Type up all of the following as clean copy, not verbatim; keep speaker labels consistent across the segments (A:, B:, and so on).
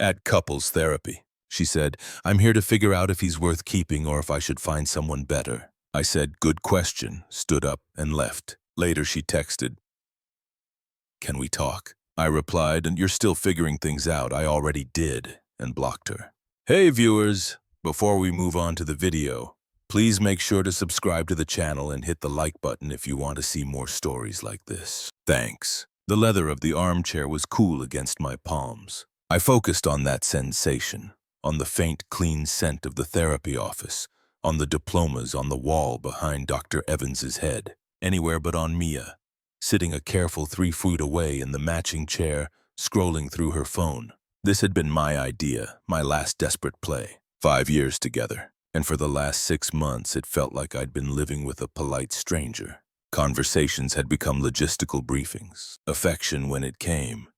A: At couples therapy. She said, I'm here to figure out if he's worth keeping or if I should find someone better. I said, good question, stood up and left. Later she texted, can we talk? I replied, and you're still figuring things out. I already did, and blocked her. Hey viewers, before we move on to the video, please make sure to subscribe to the channel and hit the like button if you want to see more stories like this. Thanks. The leather of the armchair was cool against my palms. I focused on that sensation, on the faint, clean scent of the therapy office, on the diplomas on the wall behind Dr. Evans's head, anywhere but on Mia, sitting a careful 3 feet away in the matching chair, scrolling through her phone. This had been my idea, my last desperate play. 5 years together, and for the last 6 months it felt like I'd been living with a polite stranger. Conversations had become logistical briefings. Affection, when it came,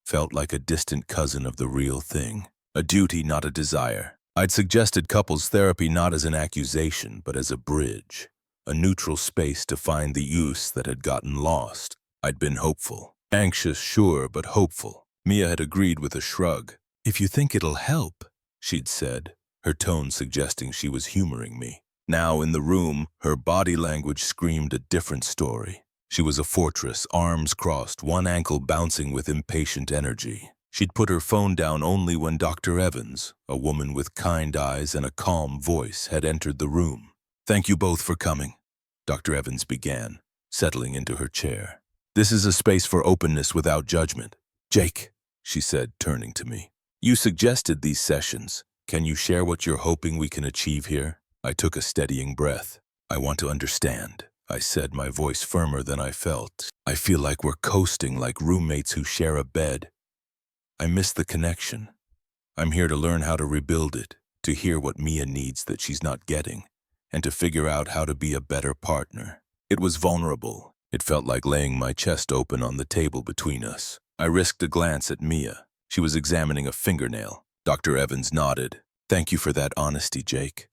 A: felt like a distant cousin of the real thing. A duty, not a desire. I'd suggested couples therapy not as an accusation, but as a bridge. A neutral space to find the use that had gotten lost. I'd been hopeful. Anxious, sure, but hopeful. Mia had agreed with a shrug. If you think it'll help, she'd said, her tone suggesting she was humoring me. Now in the room, her body language screamed a different story. She was a fortress, arms crossed, one ankle bouncing with impatient energy. She'd put her phone down only when Dr. Evans, a woman with kind eyes and a calm voice, had entered the room. Thank you both for coming, Dr. Evans began, settling into her chair. This is a space for openness without judgment. Jake, she said, turning to me. You suggested these sessions. Can you share what you're hoping we can achieve here? I took a steadying breath. I want to understand, I said, my voice firmer than I felt. I feel like we're coasting like roommates who share a bed. I miss the connection. I'm here to learn how to rebuild it, to hear what Mia needs that she's not getting, and to figure out how to be a better partner. It was vulnerable. It felt like laying my chest open on the table between us. I risked a glance at Mia. She was examining a fingernail. Dr. Evans nodded. Thank you for that honesty, Jake.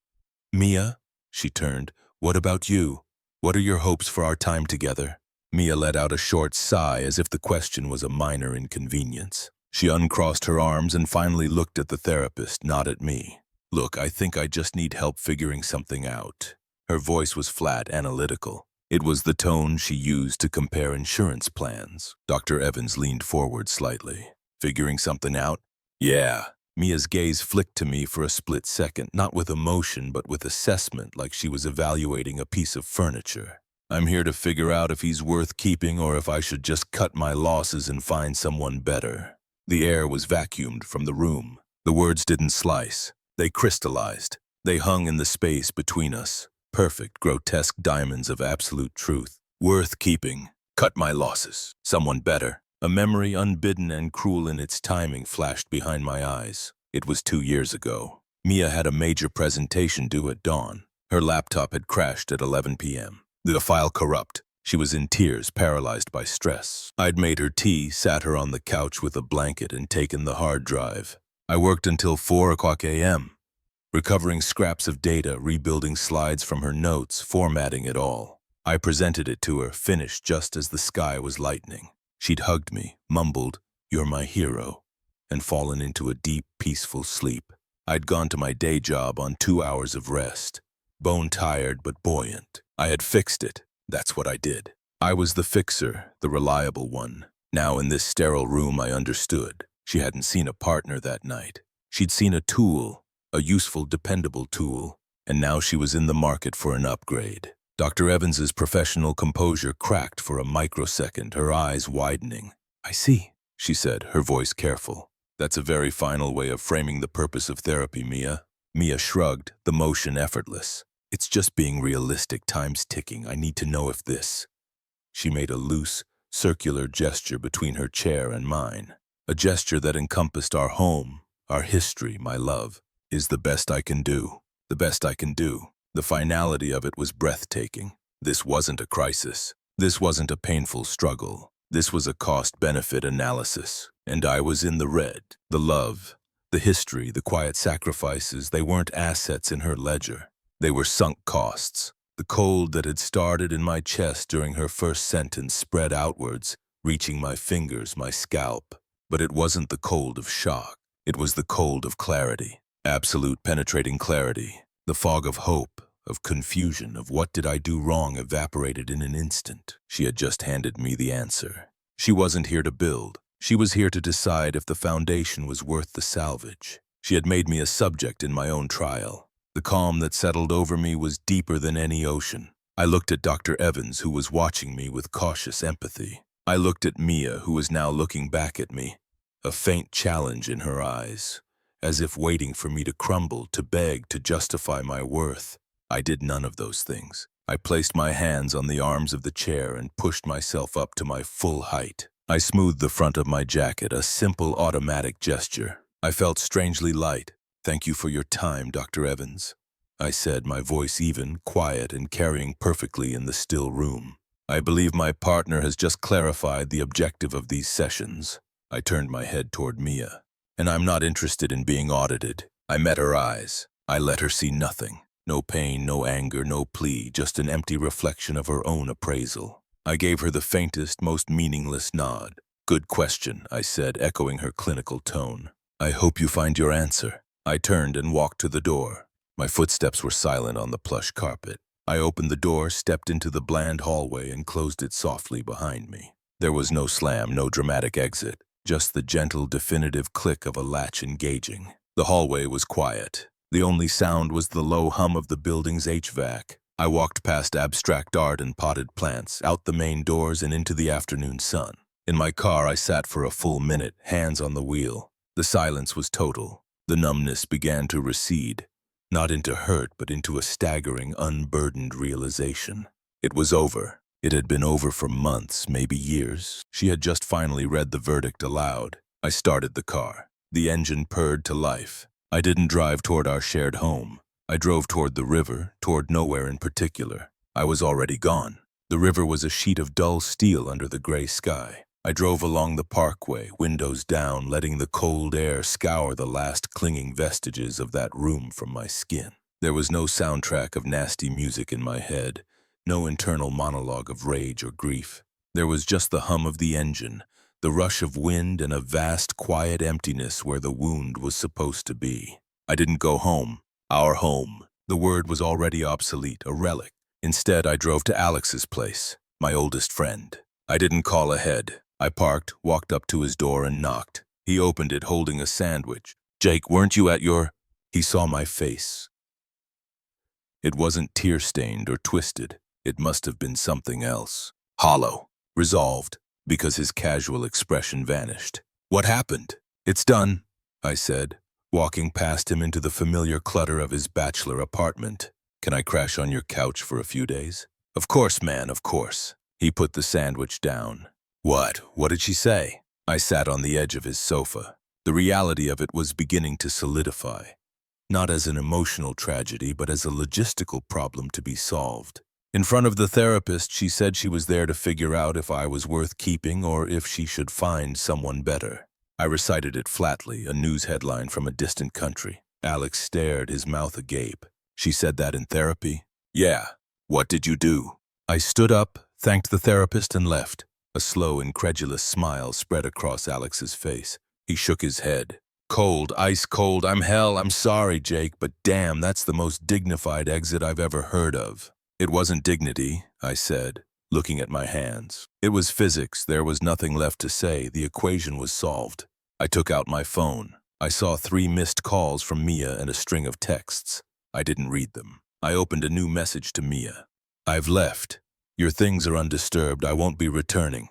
A: Mia, she turned, what about you? What are your hopes for our time together? Mia let out a short sigh as if the question was a minor inconvenience. She uncrossed her arms and finally looked at the therapist, not at me. Look, I think I just need help figuring something out. Her voice was flat, analytical. It was the tone she used to compare insurance plans. Dr. Evans leaned forward slightly. Figuring something out? Yeah. Mia's gaze flicked to me for a split second, not with emotion, but with assessment, like she was evaluating a piece of furniture. I'm here to figure out if he's worth keeping or if I should just cut my losses and find someone better. The air was vacuumed from the room. The words didn't slice. They crystallized. They hung in the space between us. Perfect, grotesque diamonds of absolute truth. Worth keeping. Cut my losses. Someone better. A memory unbidden and cruel in its timing flashed behind my eyes. It was 2 years ago. Mia had a major presentation due at dawn. Her laptop had crashed at 11 p.m. The file corrupt. She was in tears, paralyzed by stress. I'd made her tea, sat her on the couch with a blanket, and taken the hard drive. I worked until 4 a.m., recovering scraps of data, rebuilding slides from her notes, formatting it all. I presented it to her, finished just as the sky was lightening. She'd hugged me, mumbled, "You're my hero," and fallen into a deep, peaceful sleep. I'd gone to my day job on 2 hours of rest. Bone-tired but buoyant. I had fixed it. That's what I did. I was the fixer, the reliable one. Now in this sterile room I understood. She hadn't seen a partner that night. She'd seen a tool, a useful, dependable tool, and now she was in the market for an upgrade. Dr. Evans's professional composure cracked for a microsecond, her eyes widening. I see, she said, her voice careful. That's a very final way of framing the purpose of therapy, Mia. Mia shrugged, the motion effortless. It's just being realistic, time's ticking. I need to know if this. She made a loose, circular gesture between her chair and mine. A gesture that encompassed our home, our history, my love. Is the best I can do. The best I can do. The finality of it was breathtaking. This wasn't a crisis. This wasn't a painful struggle. This was a cost-benefit analysis. And I was in the red. The love, the history, the quiet sacrifices, they weren't assets in her ledger. They were sunk costs. The cold that had started in my chest during her first sentence spread outwards, reaching my fingers, my scalp. But it wasn't the cold of shock. It was the cold of clarity, absolute penetrating clarity. The fog of hope, of confusion, of what did I do wrong evaporated in an instant. She had just handed me the answer. She wasn't here to build. She was here to decide if the foundation was worth the salvage. She had made me a subject in my own trial. The calm that settled over me was deeper than any ocean. I looked at Dr. Evans, who was watching me with cautious empathy. I looked at Mia, who was now looking back at me, a faint challenge in her eyes, as if waiting for me to crumble, to beg, to justify my worth. I did none of those things. I placed my hands on the arms of the chair and pushed myself up to my full height. I smoothed the front of my jacket, a simple automatic gesture. I felt strangely light. "Thank you for your time, Dr. Evans," I said, my voice even, quiet, and carrying perfectly in the still room. "I believe my partner has just clarified the objective of these sessions." I turned my head toward Mia. "And I'm not interested in being audited." I met her eyes. I let her see nothing. No pain, no anger, no plea, just an empty reflection of her own appraisal. I gave her the faintest, most meaningless nod. "Good question," I said, echoing her clinical tone. "I hope you find your answer." I turned and walked to the door. My footsteps were silent on the plush carpet. I opened the door, stepped into the bland hallway, and closed it softly behind me. There was no slam, no dramatic exit, just the gentle, definitive click of a latch engaging. The hallway was quiet. The only sound was the low hum of the building's HVAC. I walked past abstract art and potted plants, out the main doors and into the afternoon sun. In my car, I sat for a full minute, hands on the wheel. The silence was total. The numbness began to recede, not into hurt, but into a staggering, unburdened realization. It was over. It had been over for months, maybe years. She had just finally read the verdict aloud. I started the car. The engine purred to life. I didn't drive toward our shared home. I drove toward the river, toward nowhere in particular. I was already gone. The river was a sheet of dull steel under the gray sky. I drove along the parkway, windows down, letting the cold air scour the last clinging vestiges of that room from my skin. There was no soundtrack of nasty music in my head, no internal monologue of rage or grief. There was just the hum of the engine, the rush of wind, and a vast, quiet emptiness where the wound was supposed to be. I didn't go home. Our home. The word was already obsolete, a relic. Instead, I drove to Alex's place, my oldest friend. I didn't call ahead. I parked, walked up to his door, and knocked. He opened it holding a sandwich. "Jake, weren't you at your—" He saw my face. It wasn't tear-stained or twisted. It must have been something else. Hollow. Resolved, because his casual expression vanished. "What happened?" "It's done," I said, walking past him into the familiar clutter of his bachelor apartment. "Can I crash on your couch for a few days?" "Of course, man, of course." He put the sandwich down. What did she say?" I sat on the edge of his sofa. The reality of it was beginning to solidify. Not as an emotional tragedy, but as a logistical problem to be solved. In front of the therapist, she said she was there to figure out if I was worth keeping or if she should find someone better. I recited it flatly, a news headline from a distant country. Alex stared, his mouth agape. "She said that in therapy?" "Yeah. What did you do?" I stood up, thanked the therapist, and left. A slow, incredulous smile spread across Alex's face. He shook his head. "Cold, ice cold. I'm sorry, Jake, but damn, that's the most dignified exit I've ever heard of." "It wasn't dignity," I said, looking at my hands. "It was physics. There was nothing left to say. The equation was solved." I took out my phone. I saw 3 missed calls from Mia and a string of texts. I didn't read them. I opened a new message to Mia. "I've left. Your things are undisturbed. I won't be returning.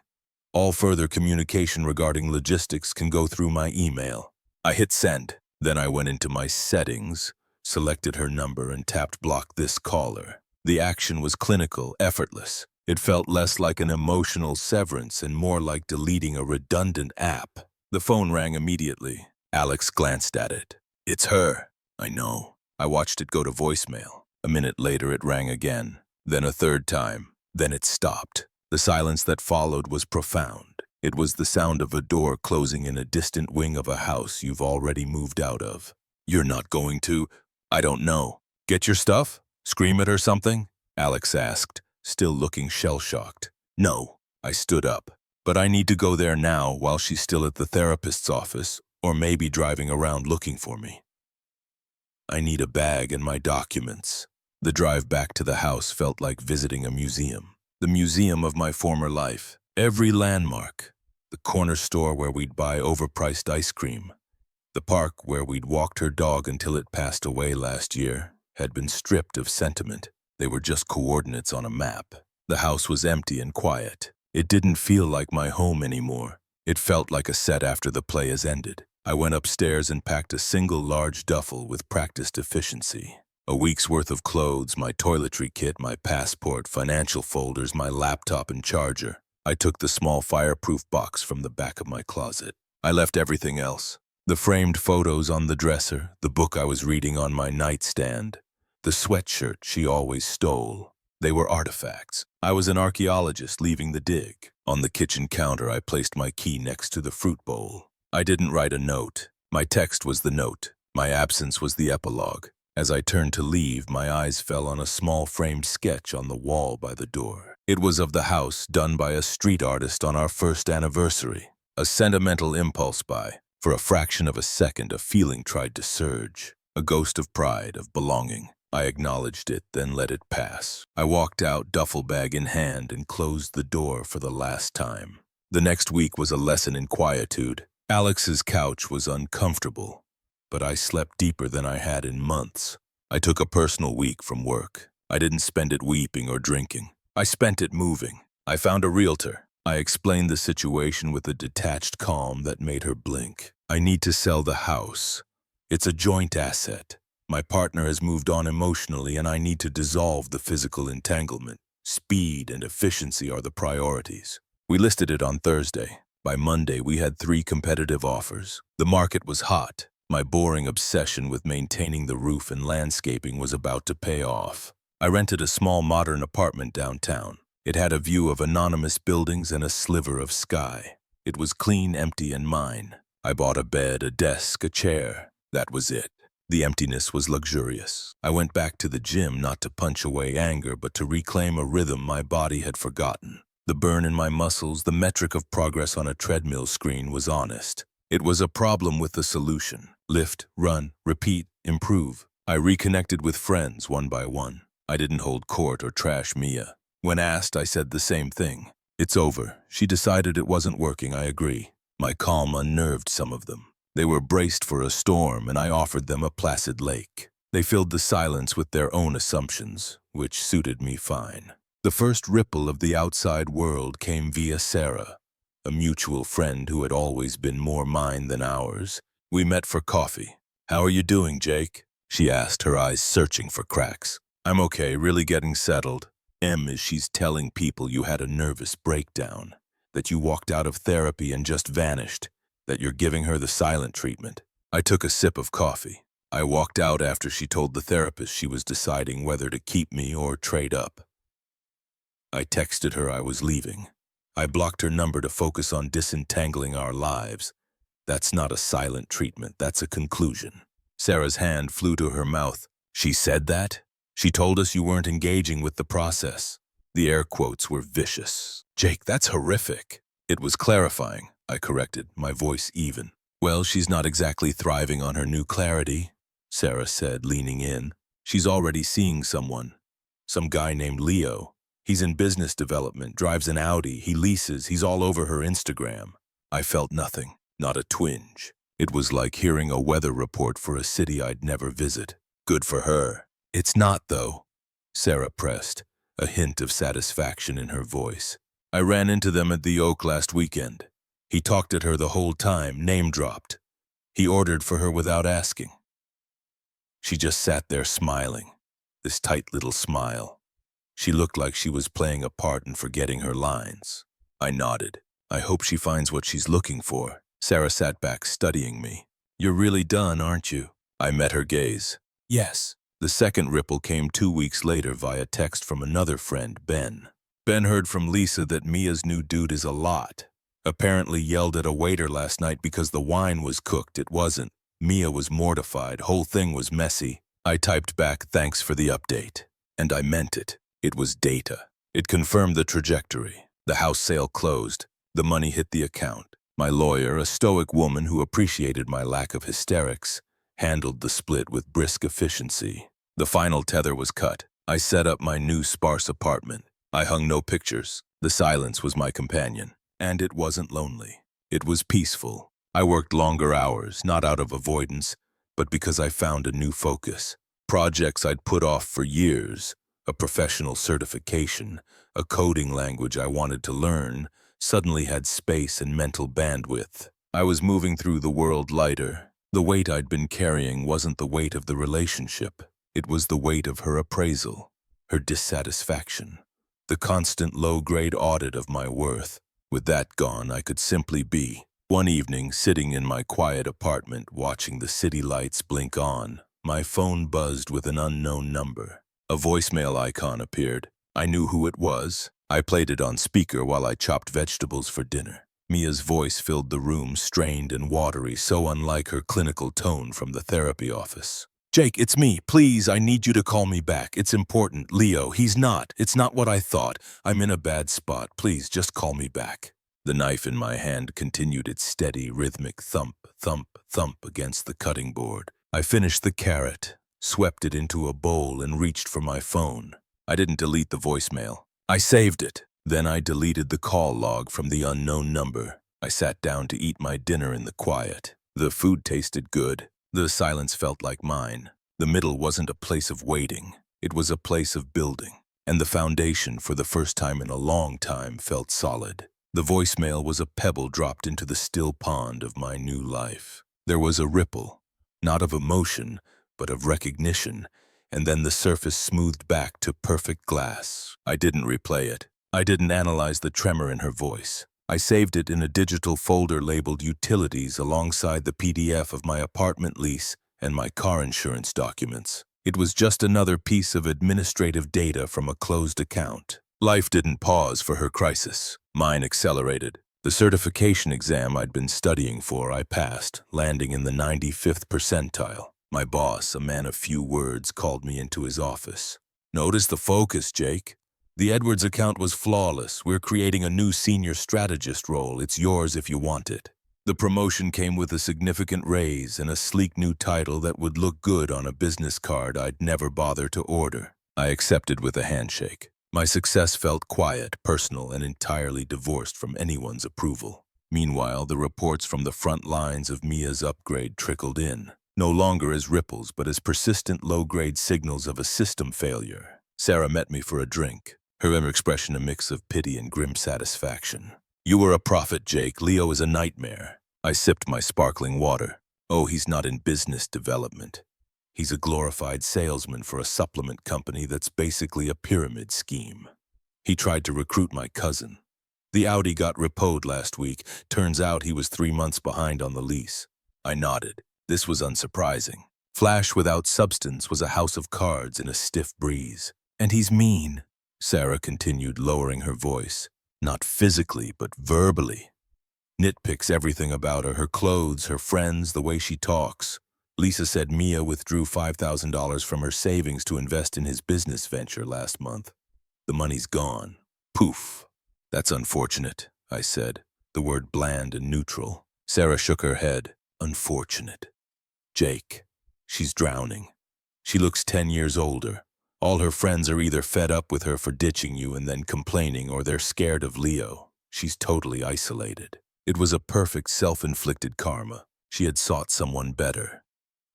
A: All further communication regarding logistics can go through my email." I hit send. Then I went into my settings, selected her number, and tapped block this caller. The action was clinical, effortless. It felt less like an emotional severance and more like deleting a redundant app. The phone rang immediately. Alex glanced at it. "It's her." "I know." I watched it go to voicemail. A minute later it rang again, then a third time. Then it stopped. The silence that followed was profound. It was the sound of a door closing in a distant wing of a house you've already moved out of. "You're not going to—" "I don't know." "Get your stuff? Scream it or something?" Alex asked, still looking shell-shocked. "No." I stood up. "But I need to go there now while she's still at the therapist's office, Or maybe driving around looking for me. I need a bag and my documents. The drive back to the house felt like visiting a museum. The museum of my former life. Every landmark. The corner store where we'd buy overpriced ice cream. The park where we'd walked her dog until it passed away last year had been stripped of sentiment. They were just coordinates on a map. The house was empty and quiet. It didn't feel like my home anymore. It felt like a set after the play has ended. I went upstairs and packed a single large duffel with practiced efficiency. A week's worth of clothes, my toiletry kit, my passport, financial folders, my laptop and charger. I took the small fireproof box from the back of my closet. I left everything else. The framed photos on the dresser, the book I was reading on my nightstand, the sweatshirt she always stole. They were artifacts. I was an archaeologist leaving the dig. On the kitchen counter, I placed my key next to the fruit bowl. I didn't write a note. My text was the note. My absence was the epilogue. As I turned to leave, my eyes fell on a small framed sketch on the wall by the door. It was of the house, done by a street artist on our first anniversary. A sentimental impulse buy. For a fraction of a second, a feeling tried to surge. A ghost of pride, of belonging. I acknowledged it, then let it pass. I walked out, duffel bag in hand, and closed the door for the last time. The next week was a lesson in quietude. Alex's couch was uncomfortable, but I slept deeper than I had in months. I took a personal week from work. I didn't spend it weeping or drinking. I spent it moving. I found a realtor. I explained the situation with a detached calm that made her blink. I need to sell the house. It's a joint asset. My partner has moved on emotionally, and I need to dissolve the physical entanglement. Speed and efficiency are the priorities. We listed it on Thursday. By Monday, we had 3 competitive offers. The market was hot. My boring obsession with maintaining the roof and landscaping was about to pay off. I rented a small modern apartment downtown. It had a view of anonymous buildings and a sliver of sky. It was clean, empty, and mine. I bought a bed, a desk, a chair. That was it. The emptiness was luxurious. I went back to the gym not to punch away anger, but to reclaim a rhythm my body had forgotten. The burn in my muscles, the metric of progress on a treadmill screen was honest. It was a problem with the solution. Lift, run, repeat, improve. I reconnected with friends one by one. I didn't hold court or trash Mia. When asked, I said the same thing. It's over. She decided it wasn't working, I agree. My calm unnerved some of them. They were braced for a storm, and I offered them a placid lake. They filled the silence with their own assumptions, which suited me fine. The first ripple of the outside world came via Sarah, a mutual friend who had always been more mine than ours. We met for coffee. "How are you doing, Jake?" she asked, her eyes searching for cracks. "I'm okay, really getting settled." Is she's telling people you had a nervous breakdown, that you walked out of therapy and just vanished, that you're giving her the silent treatment. I took a sip of coffee. I walked out after she told the therapist she was deciding whether to keep me or trade up. I texted her I was leaving. I blocked her number to focus on disentangling our lives. That's not a silent treatment, that's a conclusion. Sarah's hand flew to her mouth. "She said that? She told us you weren't engaging with the process." The air quotes were vicious. "Jake, that's horrific." "It was clarifying," I corrected, my voice even. "Well, she's not exactly thriving on her new clarity," Sarah said, leaning in. "She's already seeing someone. Some guy named Leo. He's in business development, drives an Audi, he leases, he's all over her Instagram." I felt nothing, not a twinge. It was like hearing a weather report for a city I'd never visit. Good for her. "It's not, though," Sarah pressed, a hint of satisfaction in her voice. "I ran into them at the Oak last weekend. He talked at her the whole time, name-dropped. He ordered for her without asking." She just sat there smiling, this tight little smile. She looked like she was playing a part and forgetting her lines. I nodded. "I hope she finds what she's looking for." Sarah sat back, studying me. "You're really done, aren't you?" I met her gaze. "Yes." The second ripple came 2 weeks later via text from another friend, Ben. Ben heard from Lisa that Mia's new dude is a lot. Apparently yelled at a waiter last night because the wine was cooked. It wasn't. Mia was mortified. Whole thing was messy. I typed back, "Thanks for the update." And I meant it. It was data. It confirmed the trajectory. The house sale closed. The money hit the account. My lawyer, a stoic woman who appreciated my lack of hysterics, handled the split with brisk efficiency. The final tether was cut. I set up my new sparse apartment. I hung no pictures. The silence was my companion. And it wasn't lonely. It was peaceful. I worked longer hours, not out of avoidance, but because I found a new focus. Projects I'd put off for years, a professional certification, a coding language I wanted to learn, suddenly had space and mental bandwidth. I was moving through the world lighter. The weight I'd been carrying wasn't the weight of the relationship. It was the weight of her appraisal, her dissatisfaction, the constant low-grade audit of my worth. With that gone, I could simply be. One evening, sitting in my quiet apartment, watching the city lights blink on, my phone buzzed with an unknown number. A voicemail icon appeared. I knew who it was. I played it on speaker while I chopped vegetables for dinner. Mia's voice filled the room, strained and watery, so unlike her clinical tone from the therapy office. "Jake, it's me. Please, I need you to call me back. It's important. Leo, he's not. It's not what I thought. I'm in a bad spot. Please, just call me back." The knife in my hand continued its steady, rhythmic thump, thump, thump against the cutting board. I finished the carrot, swept it into a bowl, and reached for my phone. I didn't delete the voicemail. I saved it. Then I deleted the call log from the unknown number. I sat down to eat my dinner in the quiet. The food tasted good. The silence felt like mine. The middle wasn't a place of waiting. It was a place of building. And the foundation, for the first time in a long time, felt solid. The voicemail was a pebble dropped into the still pond of my new life. There was a ripple, not of emotion, but of recognition, and then the surface smoothed back to perfect glass. I didn't replay it. I didn't analyze the tremor in her voice. I saved it in a digital folder labeled Utilities alongside the PDF of my apartment lease and my car insurance documents. It was just another piece of administrative data from a closed account. Life didn't pause for her crisis. Mine accelerated. The certification exam I'd been studying for, I passed, landing in the 95th percentile. My boss, a man of few words, called me into his office. "Notice the focus, Jake. The Edwards account was flawless. We're creating a new senior strategist role. It's yours if you want it." The promotion came with a significant raise and a sleek new title that would look good on a business card I'd never bother to order. I accepted with a handshake. My success felt quiet, personal, and entirely divorced from anyone's approval. Meanwhile, the reports from the front lines of Mia's upgrade trickled in, no longer as ripples, but as persistent low-grade signals of a system failure. Sarah met me for a drink, her expression a mix of pity and grim satisfaction. "You were a prophet, Jake. Leo is a nightmare." I sipped my sparkling water. "Oh, he's not in business development. He's a glorified salesman for a supplement company that's basically a pyramid scheme. He tried to recruit my cousin. The Audi got repoed last week. Turns out he was 3 months behind on the lease." I nodded. This was unsurprising. Flash without substance was a house of cards in a stiff breeze. "And he's mean," Sarah continued, lowering her voice. "Not physically, but verbally. Nitpicks everything about her clothes, her friends, the way she talks. Lisa said Mia withdrew $5,000 from her savings to invest in his business venture last month. The money's gone. Poof. That's unfortunate, I said, the word bland and neutral. Sarah shook her head. Unfortunate. Jake. She's drowning. She looks 10 years older. All her friends are either fed up with her for ditching you and then complaining, or they're scared of Leo. She's totally isolated. It was a perfect self-inflicted karma. She had sought someone better,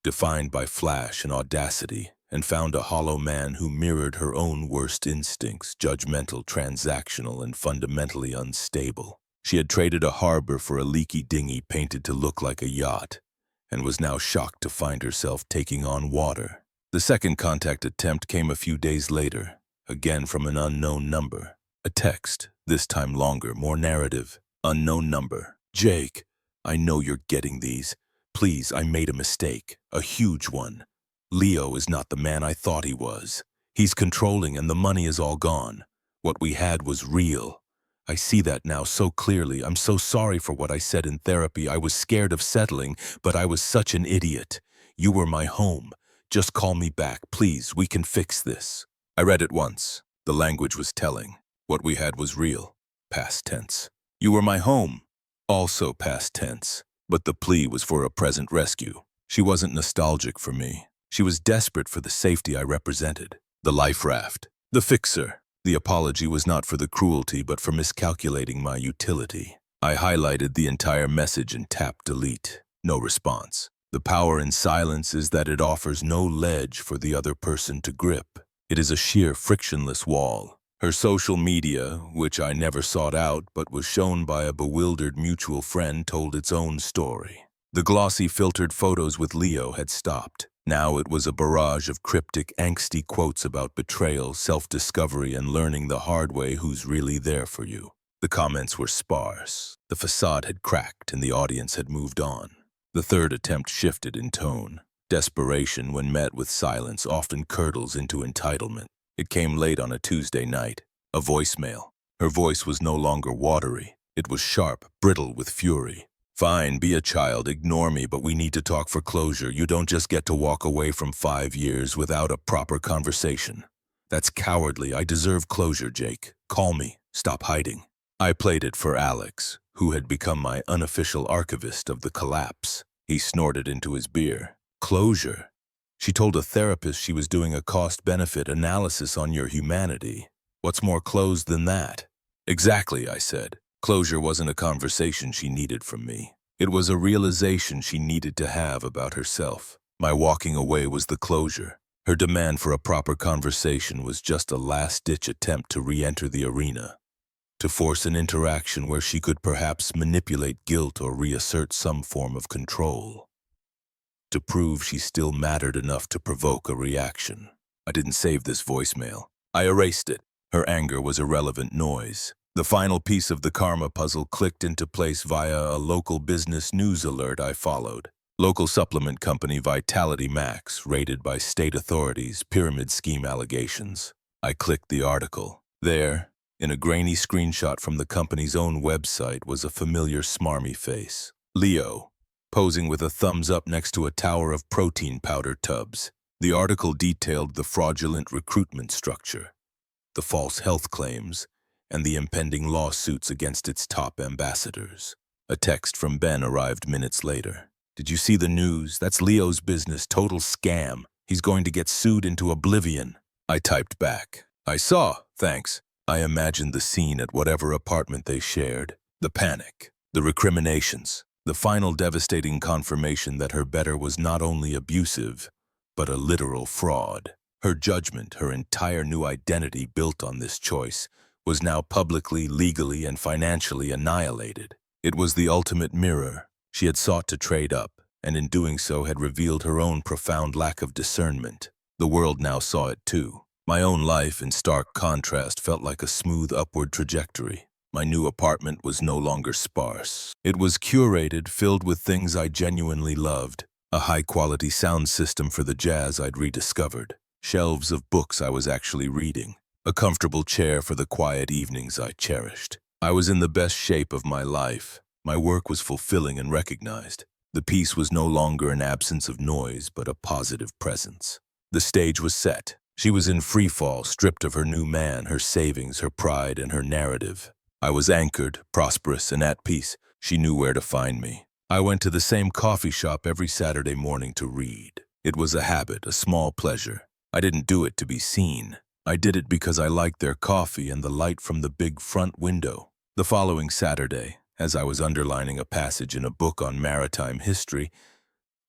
A: defined by flash and audacity, and found a hollow man who mirrored her own worst instincts, judgmental, transactional, and fundamentally unstable. She had traded a harbor for a leaky dinghy painted to look like a yacht, and was now shocked to find herself taking on water. The second contact attempt came a few days later, again from an unknown number. A text, this time longer, more narrative. Unknown number. Jake, I know you're getting these. Please, I made a mistake, a huge one. Leo is not the man I thought he was. He's controlling and the money is all gone. What we had was real. I see that now so clearly. I'm so sorry for what I said in therapy. I was scared of settling, but I was such an idiot. You were my home. Just call me back, please. We can fix this. I read it once. The language was telling. What we had was real. Past tense. You were my home. Also past tense. But the plea was for a present rescue. She wasn't nostalgic for me. She was desperate for the safety I represented. The life raft. The fixer. The apology was not for the cruelty, but for miscalculating my utility. I highlighted the entire message and tapped delete. No response. The power in silence is that it offers no ledge for the other person to grip. It is a sheer frictionless wall. Her social media, which I never sought out but was shown by a bewildered mutual friend, told its own story. The glossy filtered photos with Leo had stopped. Now it was a barrage of cryptic, angsty quotes about betrayal, self-discovery, and learning the hard way who's really there for you. The comments were sparse. The facade had cracked and the audience had moved on. The third attempt shifted in tone. Desperation, when met with silence, often curdles into entitlement. It came late on a Tuesday night. A voicemail. Her voice was no longer watery. It was sharp, brittle with fury. Fine, be a child, ignore me, but we need to talk for closure. You don't just get to walk away from 5 years without a proper conversation. That's cowardly. I deserve closure, Jake. Call me. Stop hiding. I played it for Alex, who had become my unofficial archivist of the collapse. He snorted into his beer. Closure? She told a therapist she was doing a cost-benefit analysis on your humanity. What's more closed than that? Exactly, I said. Closure wasn't a conversation she needed from me. It was a realization she needed to have about herself. My walking away was the closure. Her demand for a proper conversation was just a last-ditch attempt to re-enter the arena, to force an interaction where she could perhaps manipulate guilt or reassert some form of control, to prove she still mattered enough to provoke a reaction. I didn't save this voicemail. I erased it. Her anger was irrelevant noise. The final piece of the karma puzzle clicked into place via a local business news alert I followed. Local supplement company Vitality Max, raided by state authorities, pyramid scheme allegations. I clicked the article. There, in a grainy screenshot from the company's own website, was a familiar smarmy face. Leo, posing with a thumbs up next to a tower of protein powder tubs. The article detailed the fraudulent recruitment structure, the false health claims, and the impending lawsuits against its top ambassadors. A text from Ben arrived minutes later. Did you see the news? That's Leo's business, total scam. He's going to get sued into oblivion. I typed back. I saw, thanks. I imagined the scene at whatever apartment they shared. The panic, the recriminations, the final devastating confirmation that her better was not only abusive, but a literal fraud. Her judgment, her entire new identity built on this choice, was now publicly, legally, and financially annihilated. It was the ultimate mirror. She had sought to trade up, and in doing so had revealed her own profound lack of discernment. The world now saw it too. My own life, in stark contrast, felt like a smooth upward trajectory. My new apartment was no longer sparse. It was curated, filled with things I genuinely loved. A high-quality sound system for the jazz I'd rediscovered. Shelves of books I was actually reading. A comfortable chair for the quiet evenings I cherished. I was in the best shape of my life. My work was fulfilling and recognized. The peace was no longer an absence of noise, but a positive presence. The stage was set. She was in free fall, stripped of her new man, her savings, her pride, and her narrative. I was anchored, prosperous, and at peace. She knew where to find me. I went to the same coffee shop every Saturday morning to read. It was a habit, a small pleasure. I didn't do it to be seen. I did it because I liked their coffee and the light from the big front window. The following Saturday, as I was underlining a passage in a book on maritime history,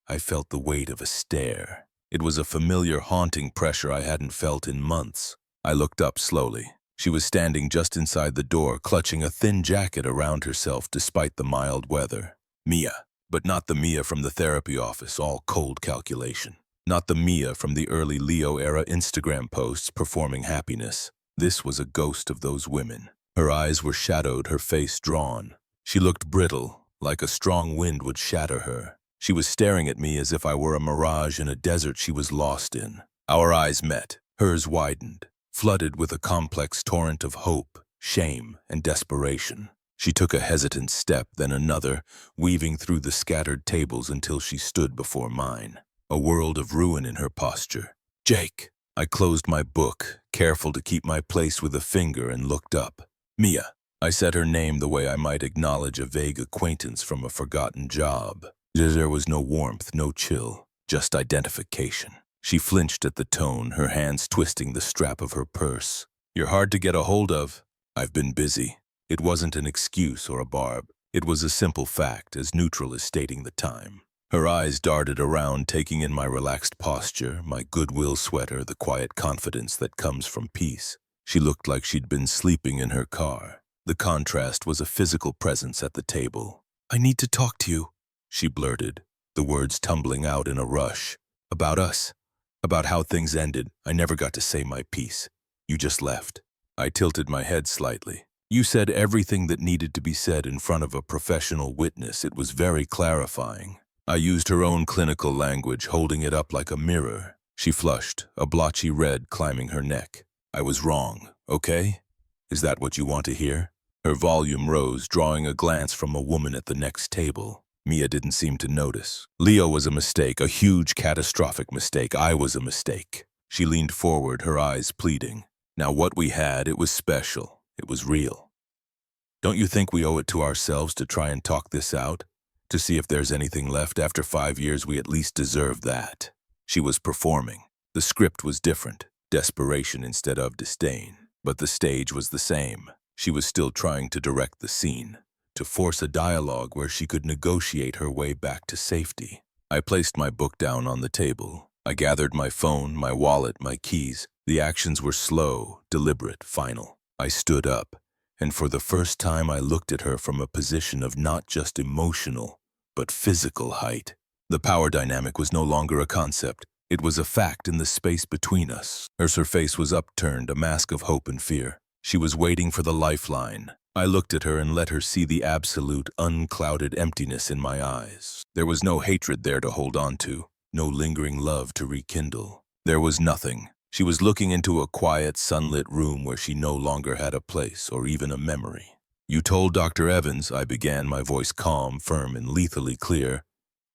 A: I felt the weight of a stare. It was a familiar, haunting pressure I hadn't felt in months. I looked up slowly. She was standing just inside the door, clutching a thin jacket around herself despite the mild weather. Mia, but not the Mia from the therapy office, all cold calculation. Not the Mia from the early Leo-era Instagram posts performing happiness. This was a ghost of those women. Her eyes were shadowed, her face drawn. She looked brittle, like a strong wind would shatter her. She was staring at me as if I were a mirage in a desert she was lost in. Our eyes met. Hers widened, flooded with a complex torrent of hope, shame, and desperation. She took a hesitant step, then another, weaving through the scattered tables until she stood before mine. A world of ruin in her posture. Jake. I closed my book, careful to keep my place with a finger, and looked up. Mia. I said her name the way I might acknowledge a vague acquaintance from a forgotten job. There was no warmth, no chill, just identification. She flinched at the tone, her hands twisting the strap of her purse. "You're hard to get a hold of." "I've been busy." It wasn't an excuse or a barb. It was a simple fact, as neutral as stating the time. Her eyes darted around, taking in my relaxed posture, my goodwill sweater, the quiet confidence that comes from peace. She looked like she'd been sleeping in her car. The contrast was a physical presence at the table. "I need to talk to you," she blurted, the words tumbling out in a rush. "About us. About how things ended. I never got to say my piece. You just left." I tilted my head slightly. "You said everything that needed to be said in front of a professional witness. It was very clarifying." I used her own clinical language, holding it up like a mirror. She flushed, a blotchy red climbing her neck. "I was wrong, okay? Is that what you want to hear?" Her volume rose, drawing a glance from a woman at the next table. Mia didn't seem to notice. "Leo was a mistake, a huge, catastrophic mistake. I was a mistake." She leaned forward, her eyes pleading. "Now what we had, it was special. It was real. Don't you think we owe it to ourselves to try and talk this out? To see if there's anything left? After 5 years, we at least deserve that." She was performing. The script was different, desperation instead of disdain. But the stage was the same. She was still trying to direct the scene, to force a dialogue where she could negotiate her way back to safety. I placed my book down on the table. I gathered my phone, my wallet, my keys. The actions were slow, deliberate, final. I stood up, and for the first time I looked at her from a position of not just emotional, but physical height. The power dynamic was no longer a concept. It was a fact in the space between us. Her face was upturned, a mask of hope and fear. She was waiting for the lifeline. I looked at her and let her see the absolute, unclouded emptiness in my eyes. There was no hatred there to hold on to, no lingering love to rekindle. There was nothing. She was looking into a quiet, sunlit room where she no longer had a place or even a memory. "You told Dr. Evans," I began, my voice calm, firm, and lethally clear,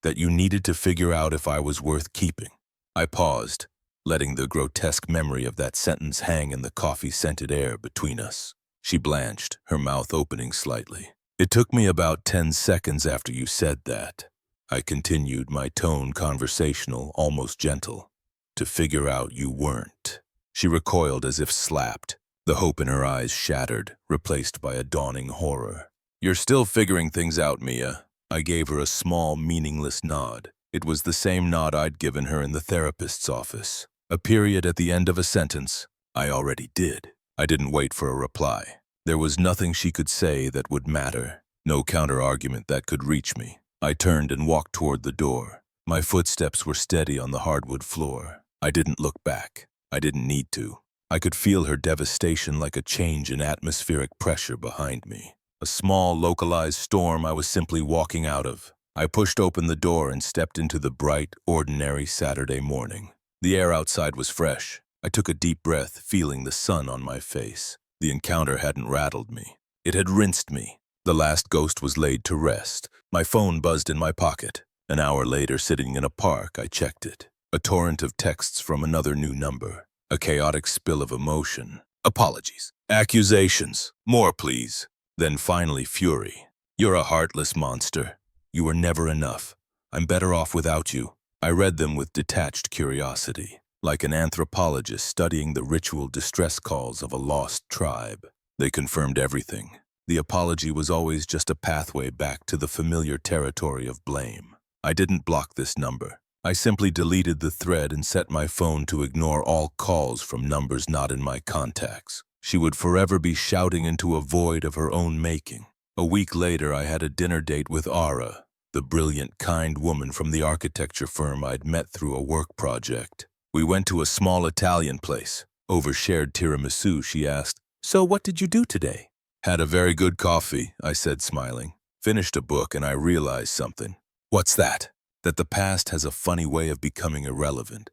A: "that you needed to figure out if I was worth keeping." I paused, letting the grotesque memory of that sentence hang in the coffee-scented air between us. She blanched, her mouth opening slightly. "It took me about 10 seconds after you said that," I continued, my tone conversational, almost gentle, "to figure out you weren't." She recoiled as if slapped, the hope in her eyes shattered, replaced by a dawning horror. "You're still figuring things out, Mia." I gave her a small, meaningless nod. It was the same nod I'd given her in the therapist's office. A period at the end of a sentence. I already did. I didn't wait for a reply. There was nothing she could say that would matter, no counter-argument that could reach me. I turned and walked toward the door. My footsteps were steady on the hardwood floor. I didn't look back. I didn't need to. I could feel her devastation like a change in atmospheric pressure behind me. A small, localized storm I was simply walking out of. I pushed open the door and stepped into the bright, ordinary Saturday morning. The air outside was fresh. I took a deep breath, feeling the sun on my face. The encounter hadn't rattled me. It had rinsed me. The last ghost was laid to rest. My phone buzzed in my pocket. An hour later, sitting in a park, I checked it. A torrent of texts from another new number. A chaotic spill of emotion. Apologies. Accusations. More, please. Then finally, fury. "You're a heartless monster. You were never enough. I'm better off without you." I read them with detached curiosity, like an anthropologist studying the ritual distress calls of a lost tribe. They confirmed everything. The apology was always just a pathway back to the familiar territory of blame. I didn't block this number. I simply deleted the thread and set my phone to ignore all calls from numbers not in my contacts. She would forever be shouting into a void of her own making. A week later, I had a dinner date with Ara, the brilliant, kind woman from the architecture firm I'd met through a work project. We went to a small Italian place. Over shared tiramisu, she asked, "So what did you do today?" "Had a very good coffee," I said, smiling. "Finished a book and I realized something." "What's that?" "That the past has a funny way of becoming irrelevant.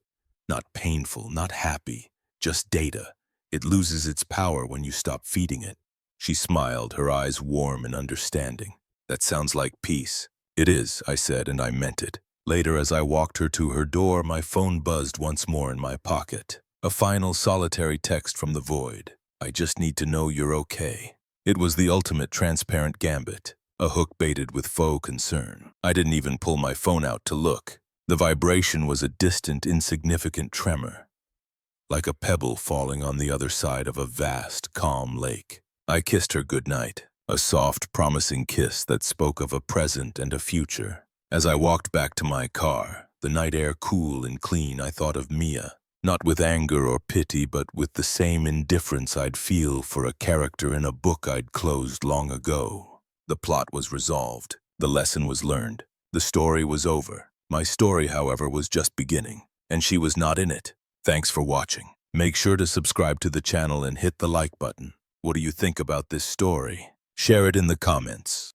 A: Not painful, not happy, just data. It loses its power when you stop feeding it." She smiled, her eyes warm and understanding. "That sounds like peace." "It is," I said, and I meant it. Later, as I walked her to her door, my phone buzzed once more in my pocket. A final solitary text from the void. "I just need to know you're okay." It was the ultimate transparent gambit, a hook baited with faux concern. I didn't even pull my phone out to look. The vibration was a distant, insignificant tremor, like a pebble falling on the other side of a vast, calm lake. I kissed her goodnight, a soft, promising kiss that spoke of a present and a future. As I walked back to my car, the night air cool and clean, I thought of Mia, not with anger or pity, but with the same indifference I'd feel for a character in a book I'd closed long ago. The plot was resolved. The lesson was learned. The story was over. My story, however, was just beginning, and she was not in it. Thanks for watching. Make sure to subscribe to the channel and hit the like button. What do you think about this story? Share it in the comments.